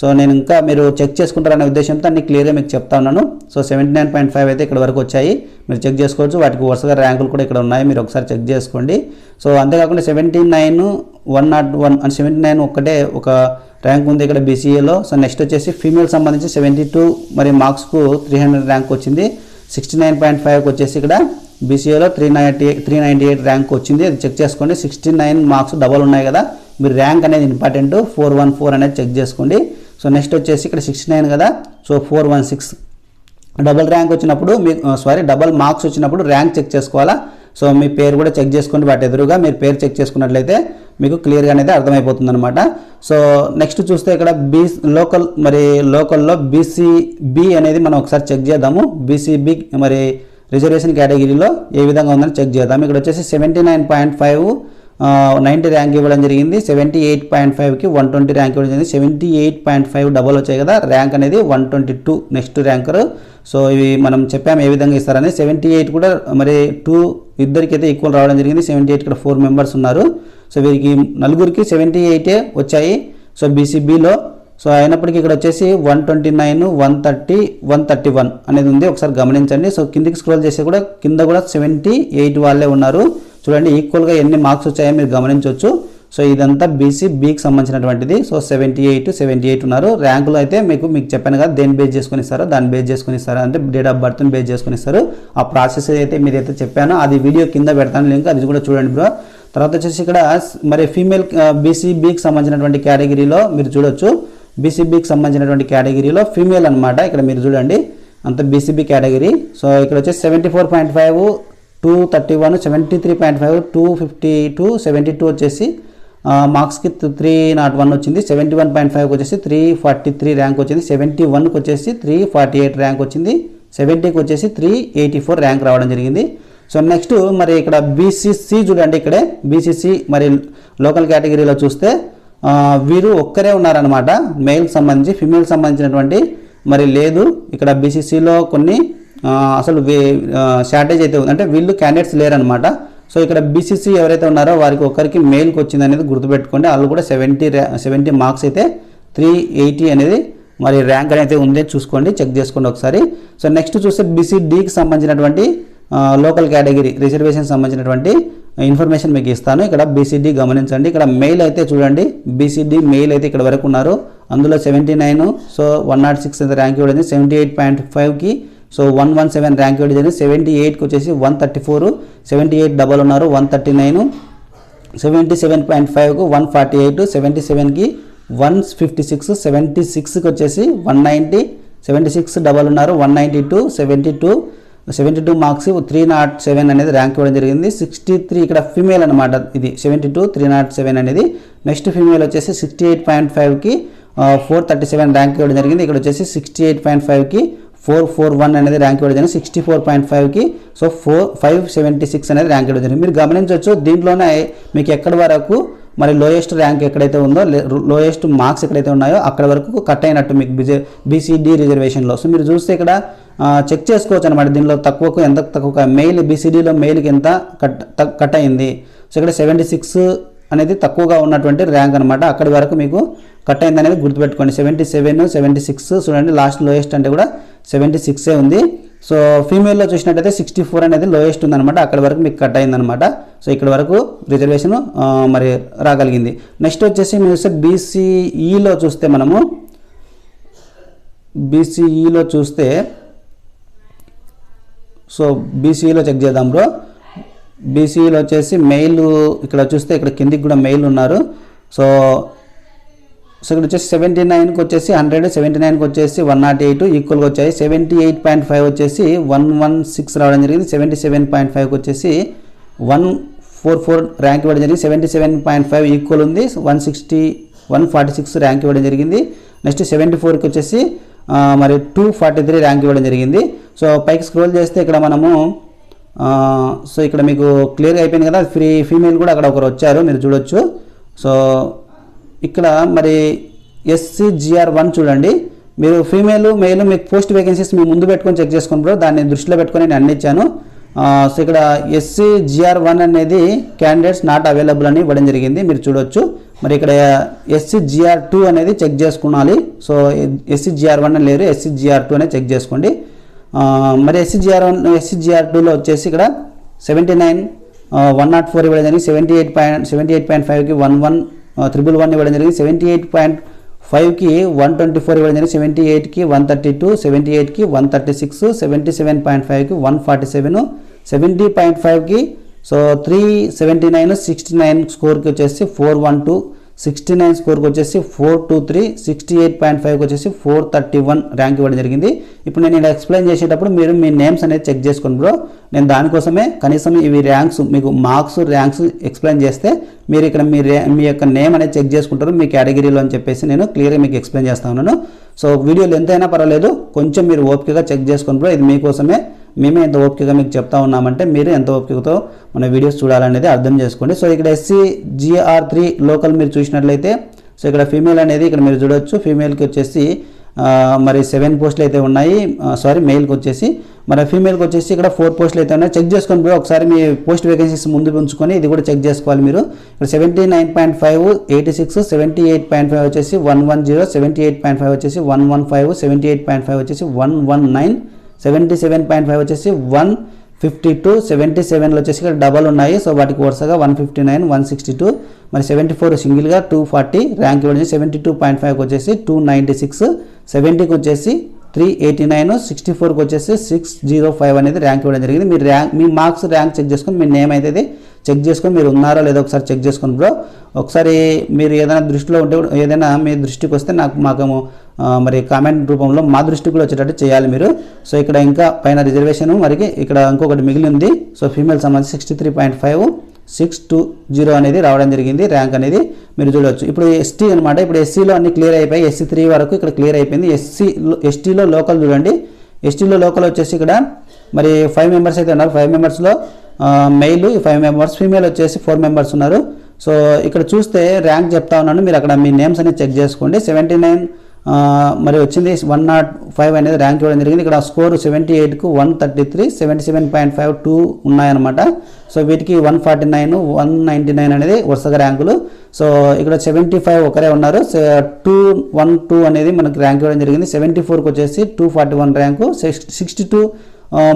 సో నేను ఇంకా మీరు చెక్ చేసుకుంటారనే ఉద్దేశంతో అన్ని క్లియర్గా మీకు చెప్తా ఉన్నాను. సో 79.5 అయితే ఇక్కడ వరకు వచ్చాయి, మీరు చెక్ చేసుకోవచ్చు. వాటికి వరుసగా ర్యాంకులు కూడా ఇక్కడ ఉన్నాయి, మీరు ఒకసారి చెక్ చేసుకోండి. సో అంతేకాకుండా 79, 101 అని 79 ఒక్కటే ఒక ర్యాంక్ ఉంది ఇక్కడ బీసీఏలో. సో నెక్స్ట్ వచ్చేసి ఫీమేల్ సంబంధించి 72 మరి మార్క్స్కు 300 ర్యాంక్ వచ్చింది. 69.5కి వచ్చేసి ఇక్కడ బీసీఏలో 398 ర్యాంక్ వచ్చింది, అది చెక్ చేసుకోండి. 69 మార్క్స్ డబల్ ఉన్నాయి కదా, మీరు ర్యాంక్ అనేది ఇంపార్టెంట్, 414 అనేది చెక్ చేసుకోండి. సో నెక్స్ట్ వచ్చేసి ఇక్కడ 69 కదా, సో 416 డబల్ ర్యాంక్ వచ్చినప్పుడు డబల్ మార్క్స్ వచ్చినప్పుడు ర్యాంక్ చెక్ చేసుకోవాలా. సో మీ పేరు కూడా చెక్ చేసుకోండి, వాటి ఎదురుగా మీరు పేరు చెక్ చేసుకున్నట్లయితే మీకు క్లియర్గా అనేది అర్థమైపోతుంది అనమాట. సో నెక్స్ట్ చూస్తే ఇక్కడ లోకల్ మరి లోకల్లో బీసీబీ అనేది మనం ఒకసారి చెక్ చేద్దాము. బీసీబీ మరి రిజర్వేషన్ కేటగిరీలో ఏ విధంగా ఉందని చెక్ చేద్దాం. ఇక్కడ వచ్చేసి 79.5 90 ర్యాంక్ ఇవ్వడం జరిగింది. 78.5కి 120 ర్యాంక్ ఇవ్వడం జరిగింది. 78.5 డబల్ వచ్చాయి కదా, ర్యాంక్ అనేది 122 నెక్స్ట్ ర్యాంకర్. సో ఇవి మనం చెప్పాము ఏ విధంగా ఇస్తారని. 78 కూడా మరి 2 ఇద్దరికి అయితే ఈక్వల్ రావడం జరిగింది. 78 ఇక్కడ 4 మెంబర్స్ ఉన్నారు. సో వీరికి నలుగురికి 78 వచ్చాయి. సో బీసీబీలో సో అయినప్పటికీ ఇక్కడ వచ్చేసి 129, 130, 131 అనేది ఉంది, ఒకసారి గమనించండి. సో కిందికి స్క్రోల్ చేస్తే కూడా కింద కూడా 78 వాళ్ళే ఉన్నారు. చూడండి ఈక్వల్గా ఎన్ని మార్క్స్ వచ్చాయో మీరు గమనించవచ్చు. సో ఇదంతా బీసీబీకి సంబంధించినటువంటిది. సో 78 ఉన్నారు. ర్యాంకులు అయితే మీకు చెప్పాను కదా, దేని బేస్ చేసుకొని ఇస్తారో దాన్ని బేస్ చేసుకొని ఇస్తారో, అంటే డేట్ ఆఫ్ బర్త్ని బేస్ చేసుకొని ఇస్తారు. ఆ ప్రాసెస్ అయితే మీరైతే చెప్పానో అది వీడియో కింద పెడతాను లింక్, అది కూడా చూడండి బ్రో. తర్వాత వచ్చేసి ఇక్కడ మరి ఫీమేల్ బీసీబీకి సంబంధించినటువంటి కేటగిరీలో మీరు చూడొచ్చు. బీసీబీకి సంబంధించినటువంటి కేటగిరీలో ఫీమేల్ అనమాట. ఇక్కడ మీరు చూడండి అంత బీసీబీ కేటగిరీ. సో ఇక్కడ వచ్చేసి 74.5, 231, 73.5, 252, 72 వచ్చేసి మార్క్స్కి 301 వచ్చింది. 71.5కి వచ్చేసి 343 ర్యాంక్ వచ్చింది. 71కి వచ్చేసి 348 ర్యాంక్ వచ్చింది. 70కి వచ్చేసి 384 ర్యాంక్ రావడం జరిగింది. సో నెక్స్ట్ మరి ఇక్కడ బీసీసీ చూడండి, ఇక్కడే బీసీసీ మరి లోకల్ కేటగిరీలో చూస్తే వీరు ఒక్కరే ఉన్నారనమాట. మెయిల్కి సంబంధించి ఫిమేల్కి సంబంధించినటువంటి మరి లేదు. ఇక్కడ బీసీసీలో కొన్ని అసలు షార్టేజ్ అయితే ఉంది, అంటే వీళ్ళు క్యాండిడేట్స్ లేరనమాట. సో ఇక్కడ బీసీసీ ఎవరైతే ఉన్నారో వారికి ఒక్కరికి మెయిల్కి వచ్చింది అనేది గుర్తుపెట్టుకోండి. వాళ్ళు కూడా 70 మార్క్స్ అయితే 380 అనేది మరి ర్యాంక్ అనేది ఉంది, చూసుకోండి, చెక్ చేసుకోండి ఒకసారి. సో నెక్స్ట్ చూస్తే బీసీడీకి సంబంధించినటువంటి లోకల్ కేటగిరీ రిజర్వేషన్ సంబంధించినటువంటి ఇన్ఫర్మేషన్ మీకు ఇస్తాను. ఇక్కడ బీసీడీ గమనించండి. ఇక్కడ మెయిల్ అయితే చూడండి, బీసీడీ మెయిల్ అయితే ఇక్కడ వరకు ఉన్నారు. అందులో 79, సో 106 అయితే ర్యాంక్ ఇవ్వడం, 78.5కి సో 117 ర్యాంక్ ఇవ్వడం జరిగింది. 78కి వచ్చేసి 134, 78 డబల్ ఉన్నారు 139, 77.5కు 148, 77కి 156, 76కి వచ్చేసి 190, 76 డబల్ ఉన్నారు 192, 72 మార్క్స్ 307 అనేది ర్యాంక్ ఇవ్వడం జరిగింది. 63 ఇక్కడ ఫీమేల్ అనమాట, ఇది 72 307 అనేది. నెక్స్ట్ ఫీమేల్ వచ్చేసి 68.5కి 437 ర్యాంక్ ఇవ్వడం జరిగింది. ఇక్కడ వచ్చేసి 68.5కి 441 అనేది ర్యాంక్ ఇవ్వడం జరిగింది. 64.5కి సో 576 అనేది ర్యాంక్ ఇవ్వడం జరిగింది. మీరు గమనించవచ్చు దీంట్లోనే మీకు ఎక్కడి వరకు మరి లోయెస్ట్ ర్యాంక్ ఎక్కడైతే ఉందో, లోయెస్ట్ మార్క్స్ ఎక్కడైతే ఉన్నాయో అక్కడ వరకు కట్ అయినట్టు మీకు బీసీడీ రిజర్వేషన్లో. సో మీరు చూస్తే ఇక్కడ చెక్ చేసుకోవచ్చు అనమాట, దీనిలో తక్కువకు ఎంత తక్కువ మెయిల్ బీసీడీలో మెయిల్కి ఎంత కట్ అయింది. సో ఇక్కడ 76 అనేది తక్కువగా ఉన్నటువంటి ర్యాంక్ అనమాట, అక్కడి వరకు మీకు కట్ అయింది అనేది గుర్తుపెట్టుకోండి. 77, 76 చూడండి, లాస్ట్ లోయెస్ట్ అంటే కూడా 76 ఉంది. సో ఫీమేల్లో చూసినట్టయితే 64 అనేది లోయెస్ట్ ఉందన్నమాట, అక్కడి వరకు మీకు కట్ అయిందనమాట. సో ఇక్కడ వరకు రిజర్వేషన్ మరి రాగలిగింది. నెక్స్ట్ వచ్చేసి మీరు బీసీఈలో చూస్తే మనము బీసీఈలో చూస్తే సో బీసీఈలో చెక్ చేద్దాం బ్రో. బీసీఈలో వచ్చేసి మెయిల్ ఇక్కడ చూస్తే ఇక్కడ కిందికి కూడా మెయిల్ ఉన్నారు. సో ఇక్కడ వచ్చేసి 79కి వచ్చేసి 100, 79కి వచ్చేసి 108 ఈక్వల్గా వచ్చాయి. 78.5 వచ్చేసి 116 రావడం జరిగింది. 77.5కి వచ్చేసి 144 ర్యాంక్ ఇవ్వడం జరిగింది. 77.5 ఈక్వల్ ఉంది, 146 ర్యాంక్ ఇవ్వడం జరిగింది. నెక్స్ట్ 74కి వచ్చేసి మరి 243 ర్యాంక్ ఇవ్వడం జరిగింది. సో పైకి స్క్రోల్ చేస్తే ఇక్కడ మనము సో ఇక్కడ మీకు క్లియర్గా అయిపోయింది కదా, ఫీమేల్ కూడా అక్కడ ఒకరు వచ్చారు మీరు చూడొచ్చు. సో ఇక్కడ మరి SCGR1 చూడండి, మీరు ఫీమేల్ మెయిల్ మీకు పోస్ట్ వేకెన్సీస్ మీ ముందు పెట్టుకొని చెక్ చేసుకుని దాన్ని దృష్టిలో పెట్టుకొని నేను అన్ని ఇచ్చాను. సో ఇక్కడ SCGR1 అనేది క్యాండిడేట్స్ నాట్ అవైలబుల్ అని ఇవ్వడం జరిగింది, మీరు చూడొచ్చు. మరి ఇక్కడ SCGR2 అనేది చెక్ చేసుకోవాలి. సో SCGR1 అని లేరు, SCGR2 అనేది చెక్ చేసుకోండి. మరి SCGR2లో వచ్చేసి ఇక్కడ 79, 104 ఇవ్వడం జరిగింది. 78.5కి 111 ఇవ్వడం జరిగింది. 78.5కి 124 ఇవ్వడం జరిగింది. 78కి 132, 78కి 136, 77.5కి 147, 70.5కి సో 379, 69 స్కోర్కి వచ్చేసి 412, 69 స్కోర్కి వచ్చేసి 423, 68.5కి వచ్చేసి 431 ర్యాంక్ ఇవ్వడం జరిగింది. ఇప్పుడు నేను ఇలా ఎక్స్ప్లెయిన్ చేసేటప్పుడు మీరు మీ నేమ్స్ అనేది చెక్ చేసుకోండి బ్రో. నేను దానికోసమే కనీసం ఇవి ర్యాంక్స్ మీకు మార్క్స్ ర్యాంక్స్ ఎక్స్ప్లెయిన్ చేస్తే మీరు ఇక్కడ మీ యొక్క నేమ్ అనేది చెక్ చేసుకుంటారు మీ కేటగిరీలో అని చెప్పేసి నేను క్లియర్గా మీకు ఎక్స్ప్లెయిన్ చేస్తా ఉన్నాను. సో వీడియోలు ఎంతైనా పర్వాలేదు, కొంచెం మీరు ఓపికగా చెక్ చేసుకోండి బ్రో. ఇది మీకోసమే, మేమే ఎంత ఓపికగా మీకు చెప్తా ఉన్నామంటే మీరు ఎంత ఓపికతో మన వీడియోస్ చూడాలనేది అర్థం చేసుకోండి. సో ఇక్కడ SCGR3 లోకల్ మీరు చూసినట్లయితే సో ఇక్కడ ఫీమేల్ అనేది ఇక్కడ మీరు చూడొచ్చు. ఫీమేల్కి వచ్చేసి మరి 7 పోస్టులు అయితే ఉన్నాయి, సారీ మెయిల్కి వచ్చేసి. మరి ఫీమేల్కి వచ్చేసి ఇక్కడ 4 పోస్టులు అయితే ఉన్నాయి. చెక్ చేసుకోండి బ్రో, ఒకసారి మీ పోస్ట్ వేకెన్సీస్ ముందు ఉంచుకొని ఇది కూడా చెక్ చేసుకోవాలి మీరు. ఇక్కడ 79.5 86, 78.5 వచ్చేసి 110, 78.5 వచ్చేసి 115, 78.5 వచ్చేసి 119, 77.5 వచ్చేసి 152, 77లో వచ్చేసి ఇక్కడ డబల్ ఉన్నాయి. సో వాటికి వరుసగా 159, 162, మరి 74 సింగిల్గా 240 ర్యాంక్ ఇవ్వడం. 72.5కి వచ్చేసి 296, 70కి వచ్చేసి 389, 64కి వచ్చేసి 605 అనేది ర్యాంక్ ఇవ్వడం జరిగింది. మీరు మీ మార్క్స్ ర్యాంక్ చెక్ చేసుకొని మీ నేమ్ అయితే చెక్ చేసుకొని మీరు ఉన్నారో లేదో ఒకసారి చెక్ చేసుకోండి బ్రో. ఒకసారి మీరు ఏదైనా దృష్టిలో ఉంటే ఏదైనా మీ దృష్టికి వస్తే మాకు మరి కామెంట్ రూపంలో మా దృష్టికి కూడా వచ్చేటట్టు చేయాలి మీరు. సో ఇక్కడ ఇంకా పైన రిజర్వేషన్ మరి ఇక్కడ ఇంకొకటి మిగిలి ఉంది. సో ఫీమేల్ సంబంధించి 63.5, 620 అనేది రావడం జరిగింది ర్యాంక్ అనేది మీరు చూడవచ్చు. ఇప్పుడు ST అనమాట, ఇప్పుడు SCలో అన్ని క్లియర్ అయిపోయి SC3 వరకు ఇక్కడ క్లియర్ అయిపోయింది. STలో లోకల్ చూడండి, STలో లోకల్ వచ్చేసి ఇక్కడ మరి 5 మెంబర్స్ అయితే ఉన్నారు. 5 మెంబర్స్లో మెయిల్ 5 మెంబర్స్, ఫీమేల్ వచ్చేసి 4 మెంబర్స్ ఉన్నారు. సో ఇక్కడ చూస్తే ర్యాంక్ చెప్తా ఉన్నాను, మీరు అక్కడ మీ నేమ్స్ అనేది చెక్ చేసుకోండి. 79 మరి వచ్చింది 105 అనేది ర్యాంక్ ఇవ్వడం జరిగింది. ఇక్కడ స్కోర్ 78కు 133, 77.5 2 ఉన్నాయన్నమాట. సో వీటికి 149, 199 అనేది వరుసగా ర్యాంకులు. సో ఇక్కడ 75 ఒకరే ఉన్నారు. 212 అనేది మనకి ర్యాంక్ ఇవ్వడం జరిగింది. 74కి వచ్చేసి 241 ర్యాంకు. 62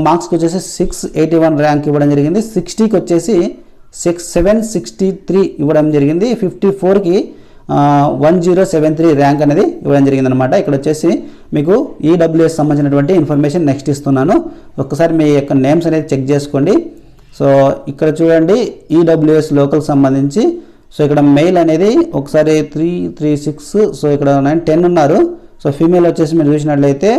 మార్క్స్కి వచ్చేసి 681 ర్యాంక్ ఇవ్వడం జరిగింది. 60కి వచ్చేసి 763 ఇవ్వడం జరిగింది. 54కి 1073 ర్యాంక్ అనేది ఇవ్వడం జరిగిందనమాట. ఇక్కడ వచ్చేసి మీకు ఈడబ్ల్యూఎస్ సంబంధించినటువంటి ఇన్ఫర్మేషన్ నెక్స్ట్ ఇస్తున్నాను. ఒక్కసారి మీ యొక్క నేమ్స్ అనేది చెక్ చేసుకోండి. సో ఇక్కడ చూడండి ఈడబ్ల్యూఎస్ లోకల్ సంబంధించి సో ఇక్కడ మెయిల్ అనేది ఒకసారి 336 సో ఇక్కడ 10 ఉన్నారు. సో ఫీమేల్ వచ్చేసి మీరు చూసినట్లయితే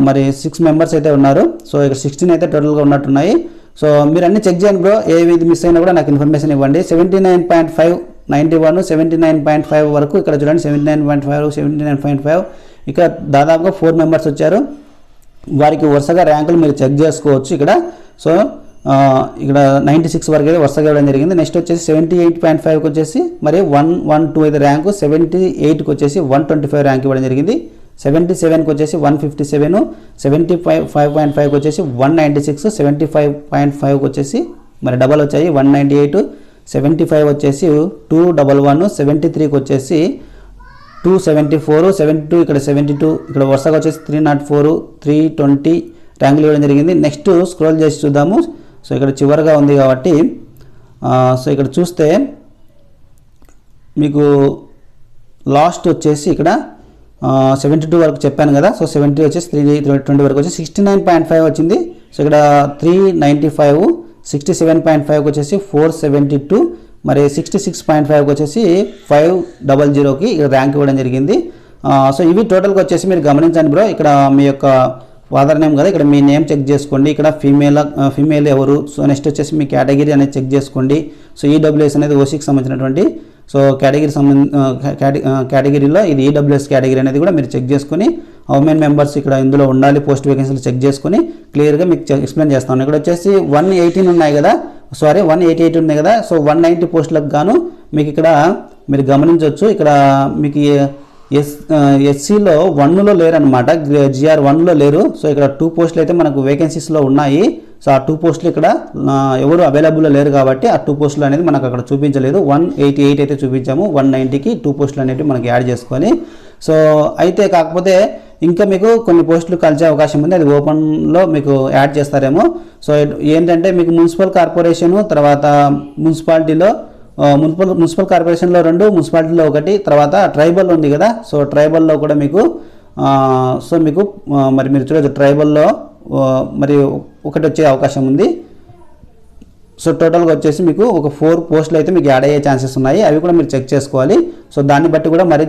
మరి 6 మెంబర్స్ అయితే ఉన్నారు. సో ఇక్కడ 16 అయితే టోటల్గా ఉన్నట్టున్నాయి. సో మీరు అన్ని చెక్ చేయండి బ్రో, ఏది మిస్ అయినా కూడా నాకు ఇన్ఫర్మేషన్ ఇవ్వండి. 79.5 91 79.5 వరకు ఇక్కడ చూడండి 79.5 79.5 ఇక్కడ దాదాపుగా 4 మెంబర్స్ వచ్చారు. వారికి వరుసగా ర్యాంకులు మీరు చెక్ చేసుకోవచ్చు ఇక్కడ. సో ఇక్కడ 96 వరకు అయితే వరుసగా ఇవ్వడం జరిగింది. నెక్స్ట్ వచ్చేసి 78.5కి వచ్చేసి మరి 112 అయితే ర్యాంకు, 78కి వచ్చేసి 125 ర్యాంక్ ఇవ్వడం జరిగింది. 77కి వచ్చేసి 157, 75.5కి వచ్చేసి 196, 75.5కి వచ్చేసి మరి డబల్ వచ్చాయి 198, 75 వచ్చేసి 211, 73కి వచ్చేసి 274, 72 ఇక్కడ 72 ఇక్కడ వరుసగా వచ్చేసి 304, 320 ర్యాంకులు ఇవ్వడం జరిగింది. నెక్స్ట్ స్క్రోల్ చేసి చూద్దాము. సో ఇక్కడ చివరిగా ఉంది కాబట్టి సో ఇక్కడ చూస్తే మీకు లాస్ట్ వచ్చేసి ఇక్కడ 72 వరకు చెప్పాను కదా. సో 70 వచ్చేసి 320 వరకు వచ్చి 69.5 వచ్చింది. సో ఇక్కడ 395, 67.5కి వచ్చేసి 472, మరి 66.5కి వచ్చేసి 500కి ర్యాంక్ ఇవ్వడం జరిగింది. సో ఇవి టోటల్గా వచ్చేసి మీరు గమనించండి బ్రో. ఇక్కడ మీ యొక్క ఫాదర్ నేమ్ కదా, ఇక్కడ మీ నేమ్ చెక్ చేసుకోండి. ఇక్కడ ఫీమేల్ ఎవరు, సో నెక్స్ట్ వచ్చేసి మీ కేటగిరీ అనేది చెక్ చేసుకోండి. సో ఈడబ్ల్యూఎస్ అనేది ఓసీకి సంబంధించినటువంటి సో కేటగిరీలో ఇది ఈడబ్ల్యూఎస్ కేటగిరీ అనేది కూడా మీరు చెక్ చేసుకొని హౌ మెనీ మెంబర్స్ ఇక్కడ ఇందులో ఉండాలి పోస్ట్ వేకెన్సీలు చెక్ చేసుకొని క్లియర్గా మీకు ఎక్స్ప్లెయిన్ చేస్తాను. ఇక్కడ వచ్చేసి 118 ఉన్నాయి కదా, సారీ 188 ఉన్నాయి కదా. సో 190 పోస్టులకు గాను మీకు ఇక్కడ మీరు గమనించవచ్చు. ఇక్కడ మీకు ఎస్సీలో 1లో లేరు అనమాట, GR 1లో లేరు. సో ఇక్కడ 2 పోస్టులు అయితే మనకు వేకెన్సీస్లో ఉన్నాయి. సో ఆ 2 పోస్టులు ఇక్కడ ఎవరు అవైలబుల్లో లేరు కాబట్టి ఆ 2 పోస్టులు అనేది మనకు అక్కడ చూపించలేదు. 188 అయితే చూపించాము, 190కి 2 పోస్టులు అనేవి మనకి యాడ్ చేసుకొని. సో అయితే కాకపోతే ఇంకా మీకు కొన్ని పోస్టులు కలిసే అవకాశం ఉంది, అది ఓపెన్లో మీకు యాడ్ చేస్తారేమో. సో ఏంటంటే మీకు మున్సిపల్ కార్పొరేషను, తర్వాత మున్సిపాలిటీలో మున్సిపల్ కార్పొరేషన్లో 2, మున్సిపాలిటీలో 1, తర్వాత ట్రైబల్ ఉంది కదా. సో ట్రైబల్లో కూడా మీకు సో మీకు మరి మీరు చూడవచ్చు ట్రైబల్లో మరి ఒకటి వచ్చే అవకాశం ఉంది. సో టోటల్గా వచ్చేసి మీకు ఒక 4 పోస్టులు అయితే మీకు యాడ్ అయ్యే ఛాన్సెస్ ఉన్నాయి, అవి కూడా మీరు చెక్ చేసుకోవాలి. సో దాన్ని బట్టి కూడా మరి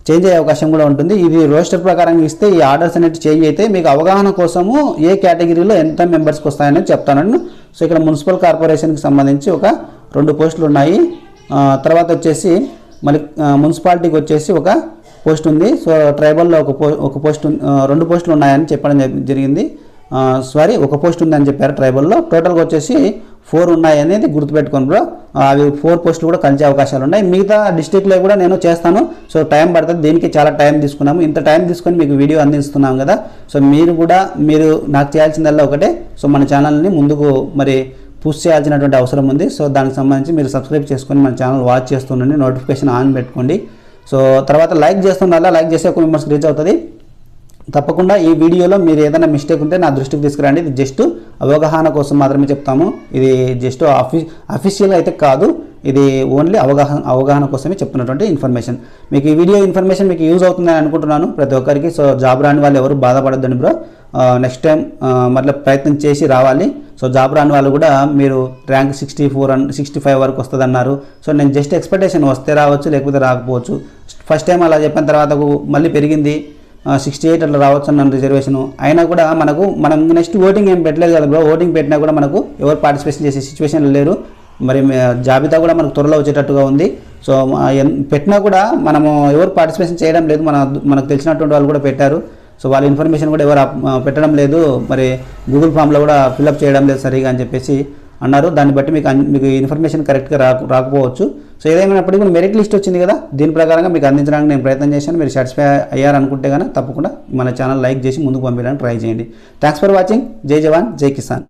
చేంజ్ అయ్యే అవకాశం కూడా ఉంటుంది. ఇది రోస్టర్ ప్రకారం ఇస్తే ఈ ఆర్డర్స్ అనేవి చేంజ్ అయితే మీకు అవగాహన కోసము ఏ కేటగిరీలో ఎంత మెంబర్స్కి వస్తాయని చెప్తాను. సో ఇక్కడ మున్సిపల్ కార్పొరేషన్కి సంబంధించి ఒక 2 పోస్టులు ఉన్నాయి. తర్వాత వచ్చేసి మళ్ళీ మున్సిపాలిటీకి వచ్చేసి ఒక పోస్ట్ ఉంది. సో ట్రైబల్లో ఒక పోస్ట్ 2 పోస్టులు ఉన్నాయని చెప్పడం జరిగింది. సారీ, ఒక పోస్ట్ ఉందని చెప్పారు ట్రైబల్లో. టోటల్గా వచ్చేసి 4 ఉన్నాయి అనేది గుర్తుపెట్టుకోండి బ్రో. అవి 4 పోస్టులు కూడా కలిసే అవకాశాలు ఉన్నాయి. మిగతా డిస్ట్రిక్ట్లో కూడా నేను చేస్తాను. సో టైం పడుతుంది, దీనికి చాలా టైం తీసుకున్నాము. ఇంత టైం తీసుకొని మీకు వీడియో అందిస్తున్నాం కదా. సో మీరు నాకు చేయాల్సిందల్లా ఒకటే, సో మన ఛానల్ని ముందుకు మరి పుష్ చేయాల్సినటువంటి అవసరం ఉంది. సో దానికి సంబంధించి మీరు సబ్స్క్రైబ్ చేసుకొని మన ఛానల్ వాచ్ చేస్తుండండి, నోటిఫికేషన్ ఆన్ పెట్టుకోండి. సో తర్వాత లైక్ చేస్తుండాలా, లైక్ చేస్తే ఒక మెంబర్స్కి రీచ్ అవుతుంది. తప్పకుండా ఈ వీడియోలో మీరు ఏదైనా మిస్టేక్ ఉంటే నా దృష్టికి తీసుకురండి. ఇది జస్ట్ అవగాహన కోసం మాత్రమే చెప్తాము. ఇది జస్ట్ అఫీషియల్ అయితే కాదు, ఇది ఓన్లీ అవగాహన కోసమే చెప్తున్నటువంటి ఇన్ఫర్మేషన్. మీకు ఈ వీడియో ఇన్ఫర్మేషన్ మీకు యూజ్ అవుతుందని అనుకుంటున్నాను ప్రతి ఒక్కరికి. సో జాబ్ రాని వాళ్ళు ఎవరు బాధపడద్దండి బ్రో. నెక్స్ట్ టైం మళ్ళీ ప్రయత్నం చేసి రావాలి. సో జాబ్ రాని వాళ్ళు కూడా మీరు ర్యాంక్ 64 and 65 వరకు వస్తుంది అన్నారు. సో నేను జస్ట్ ఎక్స్పెక్టేషన్ వస్తే రావచ్చు, లేకపోతే రాకపోవచ్చు. ఫస్ట్ టైం అలా చెప్పిన తర్వాత మళ్ళీ పెరిగింది 68 అట్లా రావచ్చు అన్న రిజర్వేషన్. అయినా కూడా మనం నెక్స్ట్ ఓటింగ్ ఏం పెట్టలేదు కదా బ్రో. ఓటింగ్ పెట్టినా కూడా మనకు ఎవరు పార్టిసిపేషన్ చేసే సిచ్యువేషన్లో లేరు. మరి జాబితా కూడా మనకు త్వరలో వచ్చేటట్టుగా ఉంది. సో పెట్టినా కూడా మనము ఎవరు పార్టిసిపేషన్ చేయడం లేదు. మనకు తెలిసినటువంటి వాళ్ళు కూడా పెట్టారు. సో వాళ్ళ ఇన్ఫర్మేషన్ కూడా ఎవరు పెట్టడం లేదు. మరి గూగుల్ ఫామ్లో కూడా ఫిల్అప్ చేయడం లేదు సరిగా అని చెప్పేసి అన్నారు. దాన్ని బట్టి మీకు ఇన్ఫర్మేషన్ కరెక్ట్గా రాకపోవచ్చు. సో ఏదేమైనప్పటికీ కూడా మెరిట్ లిస్ట్ వచ్చింది కదా, దీని ప్రకారంగా మీకు అందించడానికి నేను ప్రయత్నం చేశాను. మీరు సాటిస్ఫై అయ్యారనుకుంటే కనుక తప్పకుండా మన ఛానల్ లైక్ చేసి ముందుకు పంపించడానికి ట్రై చేయండి. Thanks for watching. జై జవాన్, జై కిసాన్.